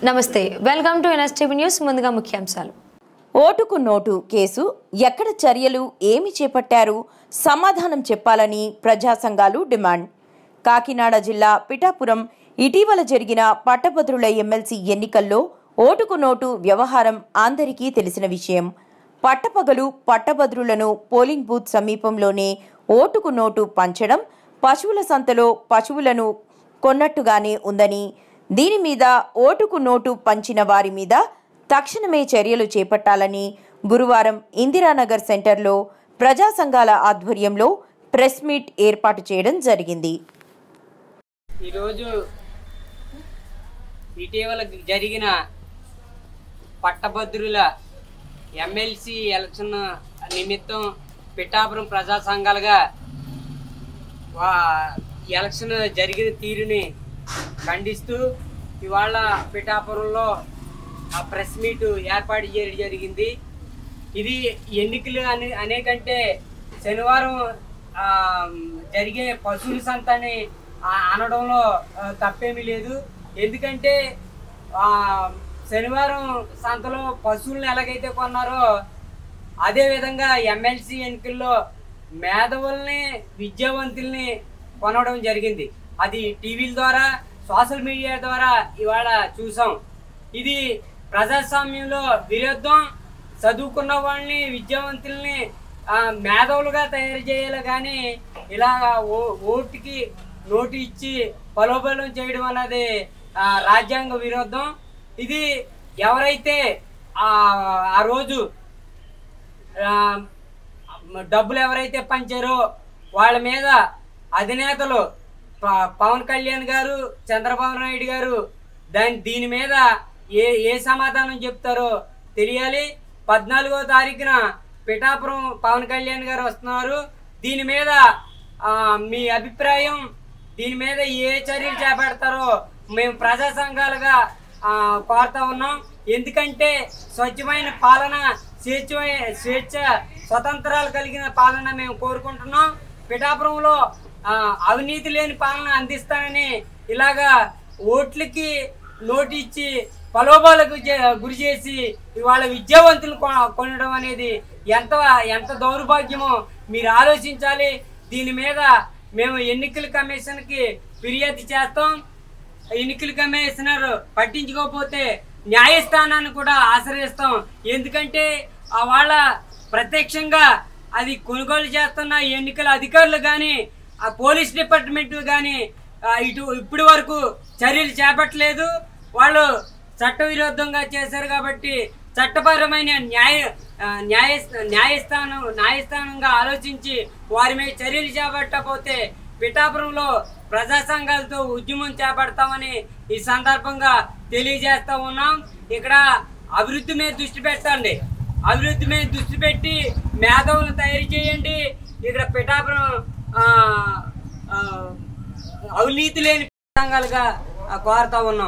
నమస్తే, welcome to NSTV news. ముందుగా ముఖ్యాంశాలు. ఓటుకు నోటు కేసు ఎక్కడ చర్యలు ఏమి చేపట్టారు సమాధానం చెప్పాలని ప్రజా సంఘాలు డిమాండ్. కాకినాడ జిల్లా పిఠాపురం ఇటీవల జరిగిన పట్టభద్రుల ఎమ్మెల్సీ ఎన్నికల్లో ఓటుకు నోటు వ్యవహారం అందరికీ తెలిసిన విషయం. పట్టపగలు పట్టభద్రులను పోలింగ్ బూత్ సమీపంలోనే ఓటుకు నోటు పంచడం పశువుల సంతలో పశువులను కొన్నట్టుగానే ఉందని, దీని మీద ఓటుకు నోటు పంచిన వారి మీద తక్షణమే చర్యలు చేపట్టాలని గురువారం ఇందిరానగర్ సెంటర్లో ప్రజా సంఘాల ఆధ్వర్యంలో ప్రెస్ మీట్ ఏర్పాటు చేయడం జరిగింది. ఈరోజు ఇటీవల జరిగిన పట్టభద్రుల ఎమ్మెల్సీ ఎలక్షన్ నిమిత్తం పిఠాపురం ప్రజా సంఘాలుగా ఎలక్షన్ జరిగిన తీరుని ఖండిస్తూ ఇవాళ పిఠాపురంలో ప్రెస్ మీట్ ఏర్పాటు చేయడం జరిగింది. ఇది ఎన్నికలు అనేకంటే శనివారం జరిగే పశువుల సంతని అనడంలో తప్పేమీ లేదు. ఎందుకంటే శనివారం సంతలో పశువులను ఎలాగైతే కొన్నారో అదేవిధంగా ఎమ్మెల్సీ ఎన్నికల్లో మేధావుల్ని విద్యావంతుల్ని కొనడం జరిగింది. అది టీవీల ద్వారా సోషల్ మీడియా ద్వారా ఇవాళ చూసాం. ఇది ప్రజాస్వామ్యంలో విరుద్ధం. చదువుకున్న వాళ్ళని విద్యావంతుల్ని మేధావులుగా తయారు చేయాలి, కానీ ఇలా ఓటుకి నోటు ఇచ్చి ప్రలోభనం చేయడం అన్నది రాజ్యాంగ విరుద్ధం. ఇది ఎవరైతే ఆ రోజు డబ్బులు ఎవరైతే పంచారో వాళ్ళ మీద అధినేతలు పవన్ కళ్యాణ్ గారు, చంద్రబాబు నాయుడు గారు దీని మీద ఏ సమాధానం చెప్తారో తెలియాలి. 14వ తారీఖున పిఠాపురం పవన్ కళ్యాణ్ గారు వస్తున్నారు. దీని మీద మీ అభిప్రాయం, దీని మీద ఏ చర్యలు చేపడతారో మేము ప్రజా సంఘాలుగా కోరుతా ఉన్నాం. ఎందుకంటే స్వచ్ఛమైన పాలన, స్వేచ్ఛ స్వతంత్రాలు కలిగిన పాలన మేము కోరుకుంటున్నాం. పిఠాపురంలో అవినీతి లేని పాలన అందిస్తానని ఇలాగా ఓట్లకి నోటు ఇచ్చి ప్రలోభాలకు గురి చేసి ఇవాళ విద్యావంతులు కొనడం అనేది ఎంత దౌర్భాగ్యమో మీరు ఆలోచించాలి. దీని మీద మేము ఎన్నికల కమిషన్కి ఫిర్యాదు చేస్తాం. ఎన్నికల కమిషనర్ పట్టించుకోకపోతే న్యాయస్థానాన్ని కూడా ఆశ్రయిస్తాం. ఎందుకంటే వాళ్ళ ప్రత్యక్షంగా అది కొనుగోలు చేస్తున్న ఎన్నికల అధికారులు కానీ ఆ పోలీస్ డిపార్ట్మెంట్ కానీ ఇప్పటి వరకు చర్యలు చేపట్టలేదు. వాళ్ళు చట్టవిరుద్ధంగా చేశారు కాబట్టి చట్టపరమైన న్యాయస్థానంగా ఆలోచించి వారి మీద చర్యలు చేపట్టకపోతే పిఠాపురంలో ప్రజా సంఘాలతో ఉద్యమం చేపడతామని ఈ సందర్భంగా తెలియజేస్తా ఉన్నాం. ఇక్కడ అభివృద్ధి మీద దృష్టి పెట్టండి, అభివృద్ధి మీద దృష్టి పెట్టి మేధావులను తయారు చేయండి. ఇక్కడ పిఠాపురం అవినీతి లేని సంఘాలుగా కోరుతా ఉన్నాం.